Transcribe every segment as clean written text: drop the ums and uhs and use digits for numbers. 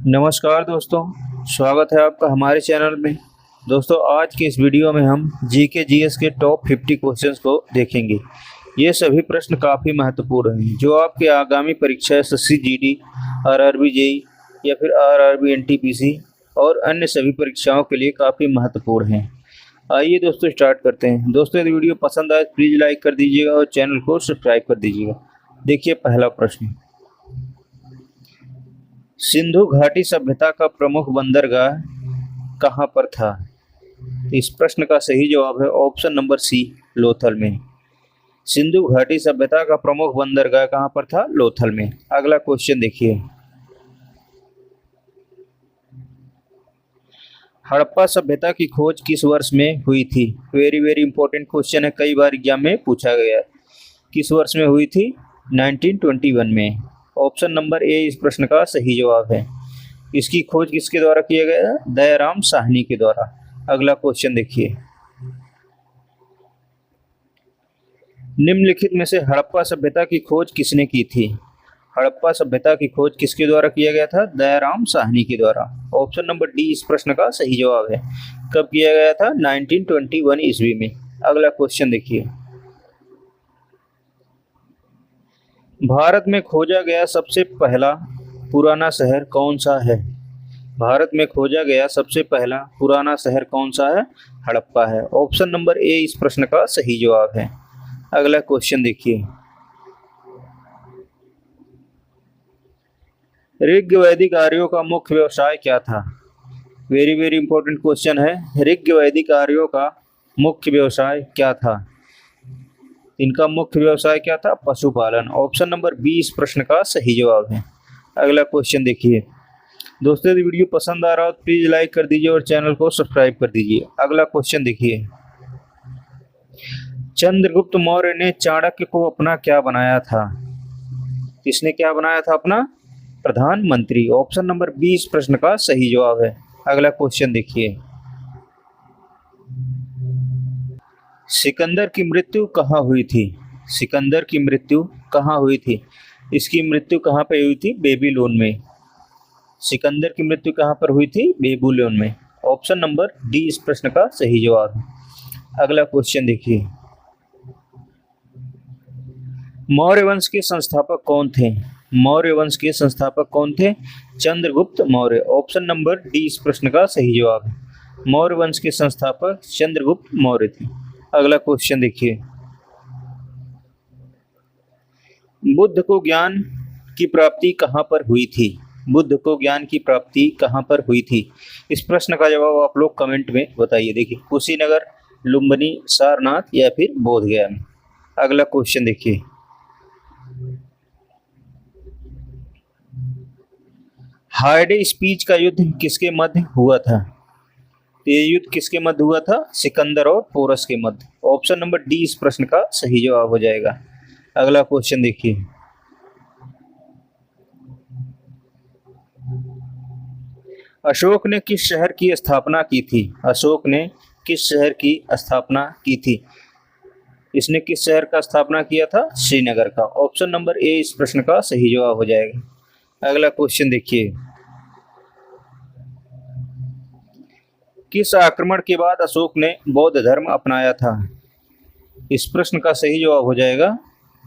नमस्कार दोस्तों, स्वागत है आपका हमारे चैनल में। दोस्तों, आज के इस वीडियो में हम जीके जीएस के टॉप 50 क्वेश्चंस को देखेंगे। ये सभी प्रश्न काफ़ी महत्वपूर्ण हैं जो आपके आगामी परीक्षा एसएससी जीडी, आरआरबी जेई या फिर आरआरबी एनटीपीसी और अन्य सभी परीक्षाओं के लिए काफ़ी महत्वपूर्ण हैं। आइए दोस्तों स्टार्ट करते हैं। दोस्तों, यदि वीडियो पसंद आए प्लीज़ लाइक कर दीजिएगा और चैनल को सब्सक्राइब कर दीजिएगा। देखिए पहला प्रश्न, सिंधु घाटी सभ्यता का प्रमुख बंदरगाह कहाँ पर था? इस प्रश्न का सही जवाब है ऑप्शन नंबर सी, लोथल में। सिंधु घाटी सभ्यता का प्रमुख बंदरगाह कहाँ पर था? लोथल में। अगला क्वेश्चन देखिए, हड़प्पा सभ्यता की खोज किस वर्ष में हुई थी? वेरी वेरी इंपॉर्टेंट क्वेश्चन है, कई बार एग्जाम में पूछा गया है। किस वर्ष में हुई थी? 1921 में। ऑप्शन नंबर ए इस प्रश्न का सही जवाब है। इसकी खोज किसके द्वारा किया गया? दयाराम साहनी के द्वारा। अगला क्वेश्चन देखिए, निम्नलिखित में से हड़प्पा सभ्यता की खोज किसने की थी? हड़प्पा सभ्यता की खोज किसके द्वारा किया गया था? दयाराम साहनी के द्वारा। ऑप्शन नंबर डी इस प्रश्न का सही जवाब है। कब किया गया था? 1921 ईस्वी में। अगला क्वेश्चन देखिए, भारत में खोजा गया सबसे पहला पुराना शहर कौन सा है? भारत में खोजा गया सबसे पहला पुराना शहर कौन सा है? हड़प्पा है। ऑप्शन नंबर ए इस प्रश्न का सही जवाब है। अगला क्वेश्चन देखिए, ऋग वैदिक आर्यों का मुख्य व्यवसाय क्या था? वेरी वेरी इंपॉर्टेंट क्वेश्चन है। ऋग वैदिक आर्यों का मुख्य व्यवसाय क्या था? इनका मुख्य व्यवसाय क्या था? पशुपालन। ऑप्शन नंबर बी इस प्रश्न का सही जवाब है। अगला क्वेश्चन देखिए, दोस्तों यदि वीडियो पसंद आ रहा हो तो प्लीज लाइक कर दीजिए और चैनल को सब्सक्राइब कर दीजिए। अगला क्वेश्चन देखिए, चंद्रगुप्त मौर्य ने चाणक्य को अपना क्या बनाया था? किसने क्या बनाया था? अपना प्रधानमंत्री। ऑप्शन नंबर बी इस प्रश्न का सही जवाब है। अगला क्वेश्चन देखिए, सिकंदर की मृत्यु कहाँ हुई थी? सिकंदर की मृत्यु कहाँ हुई थी? इसकी मृत्यु कहाँ पे हुई थी? बेबीलोन में। सिकंदर की मृत्यु कहाँ पर हुई थी? बेबीलोन में। ऑप्शन नंबर डी इस प्रश्न का सही जवाब है। अगला क्वेश्चन देखिए, मौर्य वंश के संस्थापक कौन थे? मौर्य वंश के संस्थापक कौन थे? Chandragupta Maurya. Option number D इस प्रश्न का सही जवाब है। मौर्य वंश के संस्थापक चंद्रगुप्त मौर्य थे। अगला क्वेश्चन देखिए, बुद्ध को ज्ञान की प्राप्ति कहाँ पर हुई थी? बुद्ध को ज्ञान की प्राप्ति कहाँ पर हुई थी? इस प्रश्न का जवाब आप लोग कमेंट में बताइए। देखिए, कुशीनगर, लुम्बिनी, सारनाथ या फिर बोधगया में। अगला क्वेश्चन देखिए, हार्डे स्पीच का युद्ध किसके मध्य हुआ था? ये युद्ध किसके मध्य हुआ था? सिकंदर और पोरस के मध्य। ऑप्शन नंबर डी इस प्रश्न का सही जवाब हो जाएगा। अगला क्वेश्चन देखिए, अशोक ने किस शहर की स्थापना की थी? अशोक ने किस शहर की स्थापना की थी? इसने किस शहर का स्थापना किया था? श्रीनगर का। ऑप्शन नंबर ए इस प्रश्न का सही जवाब हो जाएगा। अगला क्वेश्चन देखिए, किस आक्रमण के बाद अशोक ने बौद्ध धर्म अपनाया था? इस प्रश्न का सही जवाब हो जाएगा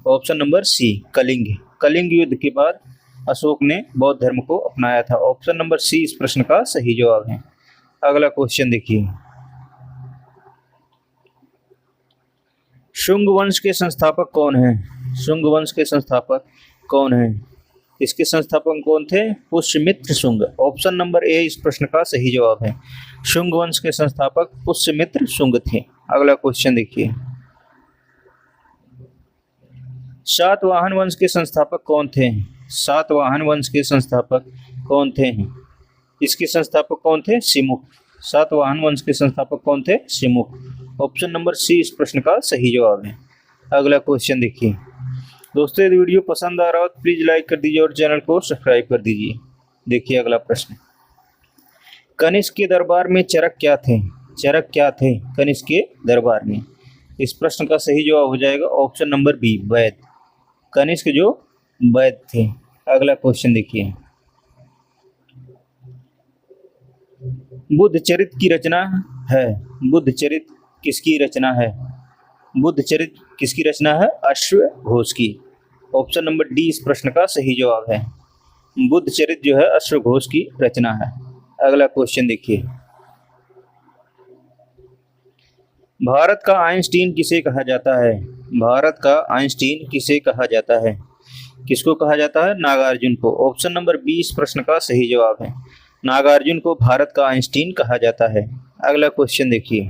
option number C, Kalinga. Kalinga युद्ध के बाद अशोक ने बौद्ध धर्म को अपनाया था। ऑप्शन नंबर सी इस प्रश्न का सही जवाब है। अगला क्वेश्चन देखिए, शुंग वंश के संस्थापक कौन हैं? शुंग वंश के संस्थापक कौन हैं? इसके संस्थापक कौन थे? Pushyamitra Shunga. Option number A इस प्रश्न का सही जवाब है। शुंग वंश के संस्थापक पुष्यमित्र शुंग थे। अगला क्वेश्चन देखिए, सातवाहन वंश के संस्थापक कौन थे? सातवाहन वंश के संस्थापक कौन थे? इसके संस्थापक कौन थे? सिमुक। सातवाहन वंश के संस्थापक कौन थे? सिमुक। ऑप्शन नंबर सी इस प्रश्न का सही जवाब है। अगला क्वेश्चन देखिए, दोस्तों यदि वीडियो पसंद आ रहा हो तो प्लीज लाइक कर दीजिए और चैनल को सब्सक्राइब कर दीजिए। देखिए अगला प्रश्न, कनिष्क के दरबार में चरक क्या थे? चरक क्या थे कनिष्क के दरबार में? इस प्रश्न का सही जवाब हो जाएगा ऑप्शन नंबर बी, वैद। कनिष्क जो वैद थे। अगला क्वेश्चन देखिए, बुद्धचरित की रचना है। बुद्धचरित किसकी रचना है? बुद्धचरित किसकी रचना है? अश्वघोष की। ऑप्शन नंबर डी इस प्रश्न का सही जवाब है। बुद्धचरित जो है अश्वघोष की रचना है। अगला क्वेश्चन देखिए, भारत का आइंस्टीन किसे कहा जाता है? भारत का आइंस्टीन किसे कहा जाता है? किसको कहा जाता है? नागार्जुन को। ऑप्शन नंबर 20 प्रश्न का सही जवाब है। नागार्जुन को भारत का आइंस्टीन कहा जाता है। अगला क्वेश्चन देखिए,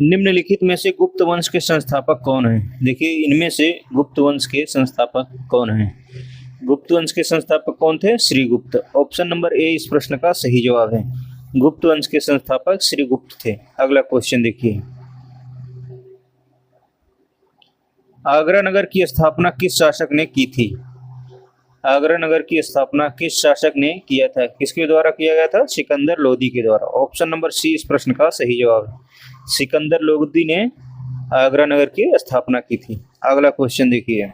निम्नलिखित में से गुप्त वंश के संस्थापक कौन हैं? देखिए, इनमें से गुप्त वंश के संस्थापक कौन हैं? गुप्त वंश के संस्थापक कौन थे? श्रीगुप्त। ऑप्शन नंबर ए इस प्रश्न का सही जवाब है। गुप्त वंश के संस्थापक श्रीगुप्त थे। अगला क्वेश्चन देखिए, आगरा नगर की स्थापना किस शासक ने की थी? आगरा नगर की स्थापना किस शासक ने किया था? किसके द्वारा किया गया था? सिकंदर लोदी के द्वारा। ऑप्शन नंबर सी इस प्रश्न का सही जवाब है। सिकंदर लोदी ने आगरा नगर की स्थापना की थी। अगला क्वेश्चन देखिए,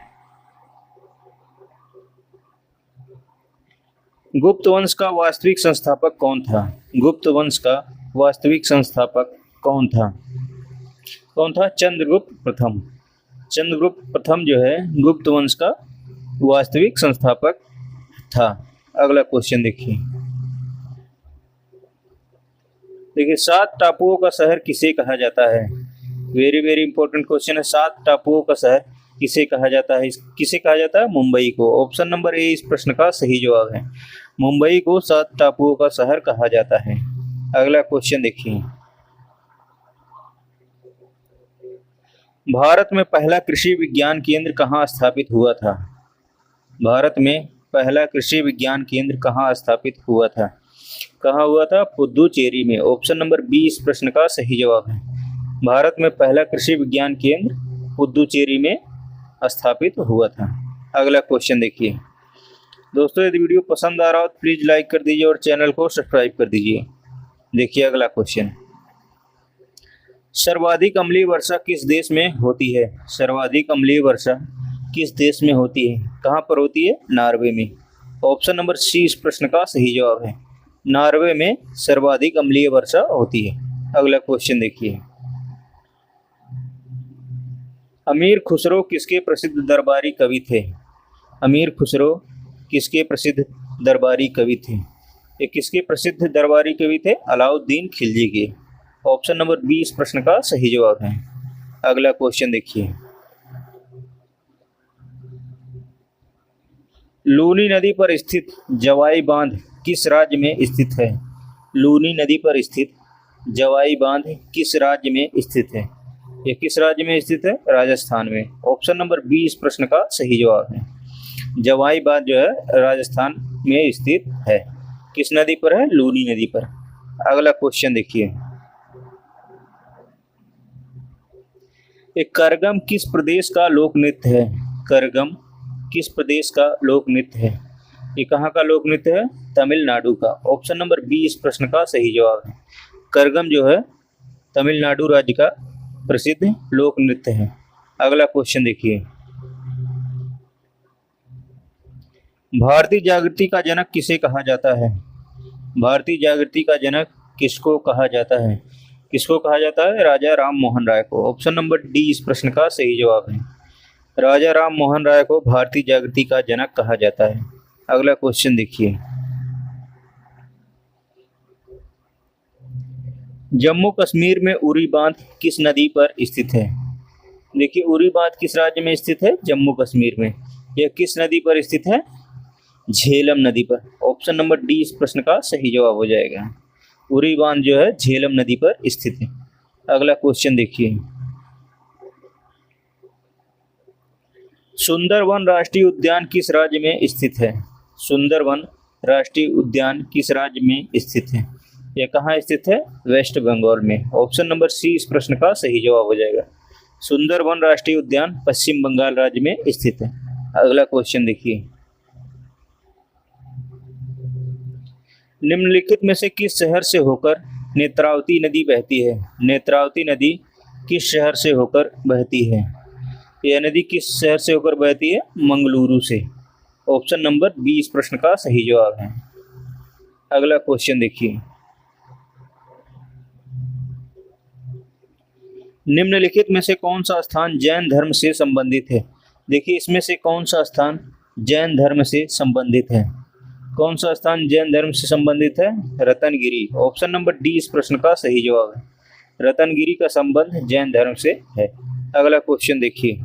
गुप्त वंश का वास्तविक संस्थापक कौन था? गुप्त वंश का वास्तविक संस्थापक कौन था? कौन था? चंद्रगुप्त प्रथम। चंद्रगुप्त प्रथम जो है गुप्त वंश का वास्तविक संस्थापक था। अगला क्वेश्चन देखिए, सात टापुओं का शहर किसे कहा जाता है? वेरी वेरी इंपॉर्टेंट क्वेश्चन है। सात टापुओं का शहर किसे कहा जाता है? किसे कहा जाता है? मुंबई को। ऑप्शन नंबर ए इस प्रश्न का सही जवाब है। मुंबई को सात टापुओं का शहर कहा जाता है। अगला क्वेश्चन देखिए, भारत में पहला कृषि विज्ञान केंद्र कहाँ स्थापित हुआ था? भारत में पहला कृषि विज्ञान केंद्र कहाँ स्थापित हुआ था? कहाँ हुआ था? पुदुचेरी में। ऑप्शन नंबर 20 प्रश्न का सही जवाब है। भारत में पहला कृषि विज्ञान केंद्र पुदुचेरी में स्थापित हुआ था। अगला क्वेश्चन देखिए, दोस्तों यदि वीडियो पसंद आ रहा हो तो प्लीज लाइक कर दीजिए और चैनल को सब्सक्राइब कर दीजिए। देखिए अगला क्वेश्चन, सर्वाधिक अम्लीय वर्षा किस देश में होती है? सर्वाधिक अम्लीय वर्षा किस देश में होती है? कहाँ पर होती है? नॉर्वे में। ऑप्शन नंबर सी इस प्रश्न का सही जवाब है। नॉर्वे में सर्वाधिक अम्लीय वर्षा होती है। अगला क्वेश्चन देखिए, अमीर खुसरो किसके प्रसिद्ध दरबारी कवि थे? अमीर खुसरो किसके प्रसिद्ध दरबारी कवि थे? ये किसके प्रसिद्ध दरबारी कवि थे? अलाउद्दीन खिलजी के। ऑप्शन नंबर 20 प्रश्न का सही जवाब है। अगला क्वेश्चन देखिए, लूनी नदी पर स्थित जवाई बांध किस राज्य में स्थित है? लूनी नदी पर स्थित जवाई बांध किस राज्य में स्थित है? यह किस राज्य में स्थित है? राजस्थान में। ऑप्शन नंबर 20 प्रश्न का सही जवाब है। जवाई बांध जो है राजस्थान में स्थित है। किस नदी पर है? लूनी नदी पर। अगला क्वेश्चन देखिए, एक करगम किस प्रदेश का लोक नृत्य है? करगम किस प्रदेश का लोक नृत्य है? ये कहाँ का लोक नृत्य है? तमिलनाडु का। ऑप्शन नंबर 20 प्रश्न का सही जवाब है। करगम जो है तमिलनाडु राज्य का प्रसिद्ध लोक नृत्य है। अगला क्वेश्चन देखिए, भारतीय जागृति का जनक किसे कहा जाता है? भारतीय जागृति का जनक किसको कहा जाता है? किसको कहा जाता है? राजा राम मोहन राय को। ऑप्शन नंबर डी इस प्रश्न का सही जवाब है। राजा राम मोहन राय को भारतीय जागृति का जनक कहा जाता है। अगला क्वेश्चन देखिए, जम्मू कश्मीर में उरी बांध किस नदी पर स्थित है? देखिए उरी बांध किस राज्य में स्थित है? जम्मू कश्मीर में। यह किस नदी पर स्थित है? झेलम नदी पर। ऑप्शन नंबर डी इस प्रश्न का सही जवाब हो जाएगा। उरी बांध जो है झेलम नदी पर स्थित है। अगला क्वेश्चन देखिए, सुंदरवन राष्ट्रीय उद्यान किस राज्य में स्थित है? सुंदरवन राष्ट्रीय उद्यान किस राज्य में स्थित है? यह कहाँ स्थित है? वेस्ट बंगाल में। ऑप्शन नंबर सी इस प्रश्न का सही जवाब हो जाएगा। सुंदरवन राष्ट्रीय उद्यान पश्चिम बंगाल राज्य में स्थित है। अगला क्वेश्चन देखिए, निम्नलिखित में से किस शहर से होकर नेत्रावती नदी बहती है? नेत्रावती नदी किस शहर से होकर बहती है? यह नदी किस शहर से होकर बहती है? मंगलुरु से। ऑप्शन नंबर 20 प्रश्न का सही जवाब है। अगला क्वेश्चन देखिए, निम्नलिखित में से कौन सा स्थान जैन धर्म से संबंधित है। देखिए इसमें से कौन सा स्थान जैन धर्म से संबंधित है। कौन सा स्थान जैन धर्म से संबंधित है? रतनगिरी। ऑप्शन नंबर डी इस प्रश्न का सही जवाब है। रतनगिरी का संबंध जैन धर्म से है। अगला क्वेश्चन देखिए,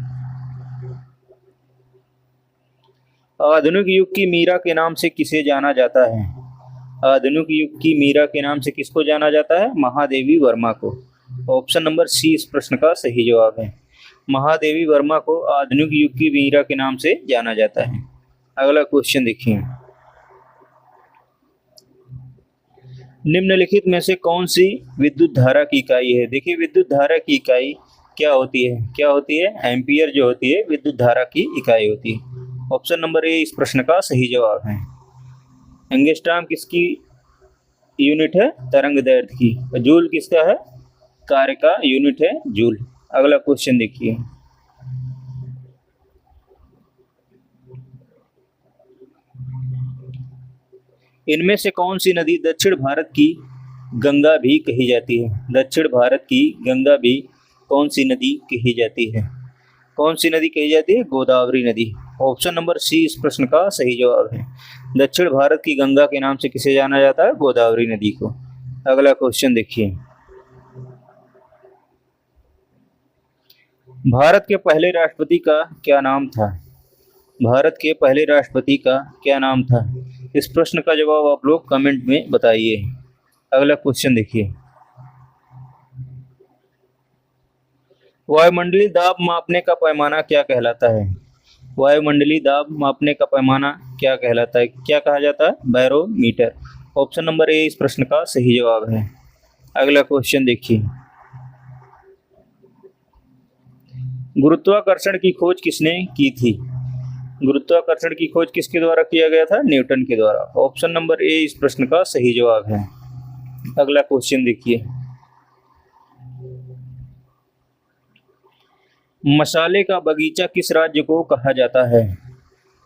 आधुनिक युग की मीरा के नाम से किसे जाना जाता है? आधुनिक युग की मीरा के नाम से किसको जाना जाता है? महादेवी वर्मा को। ऑप्शन नंबर सी इस प्रश्न का सही जवाब है। महादेवी वर्मा को आधुनिक युग की मीरा के नाम से जाना जाता है। अगला क्वेश्चन देखिए, निम्नलिखित में से कौन सी विद्युत धारा की इकाई है? देखिए विद्युत धारा की इकाई क्या होती है? क्या होती है? एम्पियर जो होती है विद्युत धारा की इकाई होती है। ऑप्शन नंबर ए इस प्रश्न का सही जवाब है। एंगस्ट्रॉम किसकी यूनिट है? तरंग दैर्ध्य की। जूल किसका है? कार्य का यूनिट है जूल। अगला क्वेश्चन देखिए, इनमें से कौन सी नदी दक्षिण भारत की गंगा भी कही जाती है? दक्षिण भारत की गंगा भी कौन सी नदी कही जाती है? कौन सी नदी कही जाती है? गोदावरी नदी। ऑप्शन नंबर सी इस प्रश्न का सही जवाब है। दक्षिण भारत की गंगा के नाम से किसे जाना जाता है? गोदावरी नदी को। अगला क्वेश्चन देखिए, भारत के पहले राष्ट्रपति का क्या नाम था? भारत के पहले राष्ट्रपति का क्या नाम था? इस प्रश्न का जवाब आप लोग कमेंट में बताइए। अगला क्वेश्चन देखिए, वायुमंडलीय दाब मापने का पैमाना क्या कहलाता है? वायुमंडलीय दाब मापने का पैमाना क्या कहलाता है? क्या कहा जाता है? बैरोमीटर। ऑप्शन नंबर ए इस प्रश्न का सही जवाब है। अगला क्वेश्चन देखिए, गुरुत्वाकर्षण की खोज किसने की थी? गुरुत्वाकर्षण की खोज किसके द्वारा किया गया था? न्यूटन के द्वारा। ऑप्शन नंबर ए इस प्रश्न का सही जवाब है। अगला क्वेश्चन देखिए, मसाले का बगीचा किस राज्य को कहा जाता है?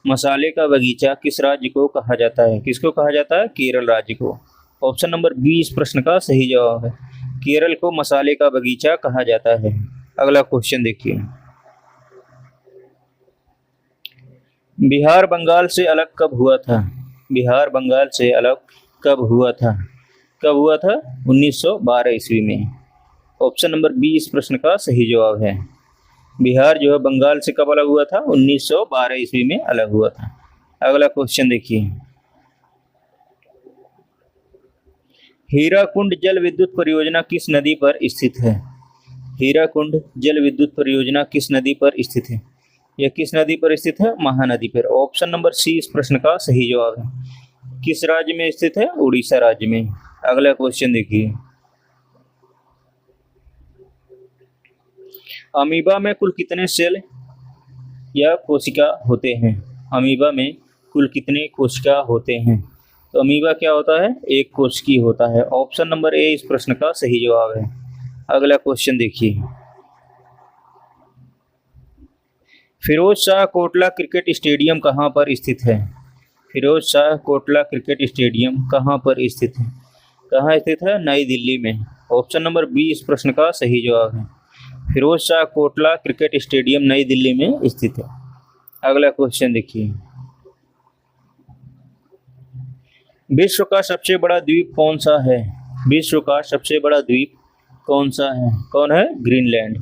मसाले का बगीचा किस राज्य को कहा जाता है? किसको कहा जाता है? केरल राज्य को। ऑप्शन नंबर बी इस प्रश्न का सही जवाब है। केरल को मसाले का बगीचा कहा जाता है। अगला क्वेश्चन देखिए, बिहार बंगाल से अलग कब हुआ था? बिहार बंगाल से अलग कब हुआ था? कब हुआ था? 1912 ईस्वी में। ऑप्शन नंबर बी इस प्रश्न का सही जवाब है। बिहार जो है बंगाल से कब अलग हुआ था? 1912 ईस्वी में अलग हुआ था। अगला क्वेश्चन देखिए, हीराकुंड जल विद्युत परियोजना किस नदी पर स्थित है? हीराकुंड जल विद्युत परियोजना किस नदी पर स्थित है? यह किस नदी पर स्थित है? महानदी पर। ऑप्शन नंबर सी इस प्रश्न का सही जवाब है। किस राज्य में स्थित है? उड़ीसा राज्य में। अगला क्वेश्चन देखिए, अमीबा में कुल कितने सेल या कोशिका होते हैं? अमीबा में कुल कितने कोशिका होते हैं? तो अमीबा क्या होता है? एक कोशिकी होता है। ऑप्शन नंबर ए इस प्रश्न का सही जवाब है। अगला क्वेश्चन देखिए, फिरोज शाह कोटला क्रिकेट स्टेडियम कहाँ पर स्थित है? फिरोज शाह कोटला क्रिकेट स्टेडियम कहाँ पर स्थित है? कहाँ स्थित है? नई दिल्ली में। ऑप्शन नंबर बी इस प्रश्न का सही जवाब है। फिरोज शाह कोटला क्रिकेट स्टेडियम नई दिल्ली में स्थित है। अगला क्वेश्चन देखिए, विश्व का सबसे बड़ा द्वीप कौन सा है? विश्व का सबसे बड़ा द्वीप कौन सा है? कौन है? ग्रीनलैंड।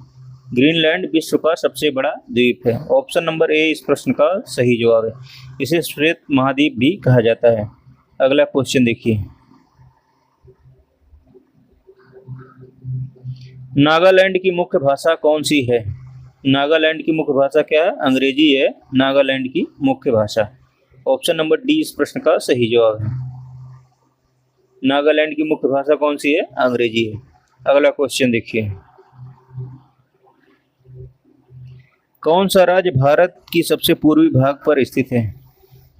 ग्रीनलैंड विश्व का सबसे बड़ा द्वीप है। ऑप्शन नंबर ए इस प्रश्न का सही जवाब है। इसे श्वेत महाद्वीप भी कहा जाता है। अगला क्वेश्चन देखिए, नागालैंड की मुख्य भाषा कौन सी है? नागालैंड की मुख्य भाषा क्या है? अंग्रेजी है नागालैंड की मुख्य भाषा। ऑप्शन नंबर डी इस प्रश्न का सही जवाब है। नागालैंड की मुख्य भाषा कौन सी है? अंग्रेजी है। अगला क्वेश्चन देखिए, कौन सा राज्य भारत की सबसे पूर्वी भाग पर स्थित है?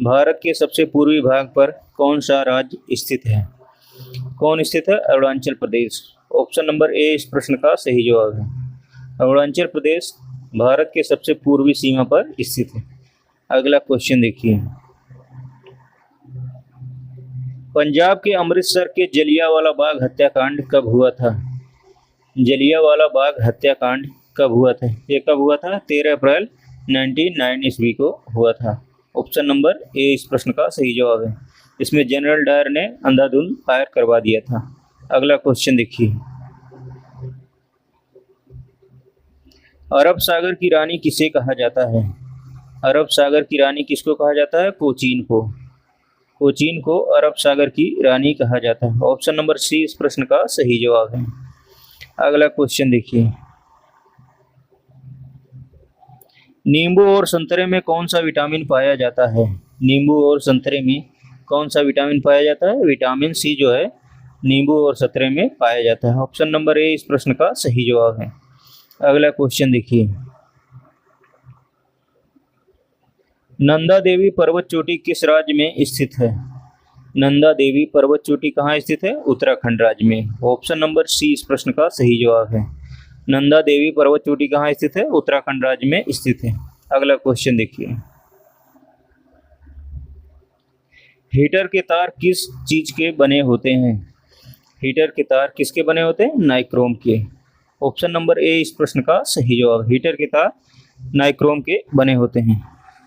भारत के सबसे पूर्वी भाग पर कौन सा राज्य स्थित है? कौन स्थित है? Arunachal Pradesh. Option number A इस प्रश्न का सही जवाब है। अरुणाचल प्रदेश भारत के सबसे पूर्वी सीमा पर स्थित है। अगला क्वेश्चन देखिए, पंजाब के अमृतसर के जलियांवाला बाग हत्याकांड कब हुआ था? जलियांवाला बाग हत्याकांड कब हुआ था? ये कब हुआ था? 13 अप्रैल 1909 ईस्वी को हुआ था। ऑप्शन नंबर ए इस प्रश्न का सही जवाब है। इसमें जनरल डायर ने अंधाधुंध फायर करवा दिया था। अगला क्वेश्चन देखिए, अरब सागर की रानी किसे कहा जाता है? अरब सागर की रानी किसको कहा जाता है? कोचीन को। कोचीन को अरब सागर की रानी कहा जाता है। ऑप्शन नंबर सी इस प्रश्न का सही जवाब है। अगला क्वेश्चन देखिए, नींबू और संतरे में कौन सा विटामिन पाया जाता है? नींबू और संतरे में कौन सा विटामिन पाया जाता है? विटामिन सी जो है नींबू और संतरे में पाया जाता है। ऑप्शन नंबर ए इस प्रश्न का सही जवाब है। अगला क्वेश्चन देखिए, नंदा देवी पर्वत चोटी किस राज्य में स्थित है? नंदा देवी पर्वत चोटी कहाँ स्थित है? उत्तराखंड राज्य में। ऑप्शन नंबर सी इस प्रश्न का सही जवाब है। नंदा देवी पर्वत चोटी कहाँ स्थित है? उत्तराखंड राज्य में स्थित है। अगला क्वेश्चन देखिए, हीटर के तार किस चीज के बने होते हैं? हीटर के तार किसके बने होते हैं? नाइक्रोम के। ऑप्शन नंबर ए इस प्रश्न का सही जवाब। हीटर के तार नाइक्रोम के बने होते हैं।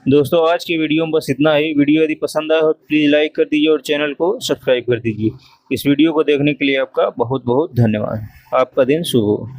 दोस्तों आज की वीडियो में बस इतना ही। वीडियो यदि पसंद आया हो तो प्लीज़ लाइक कर दीजिए और चैनल को सब्सक्राइब कर दीजिए। इस वीडियो को देखने के लिए आपका बहुत बहुत धन्यवाद। आपका दिन शुभ हो।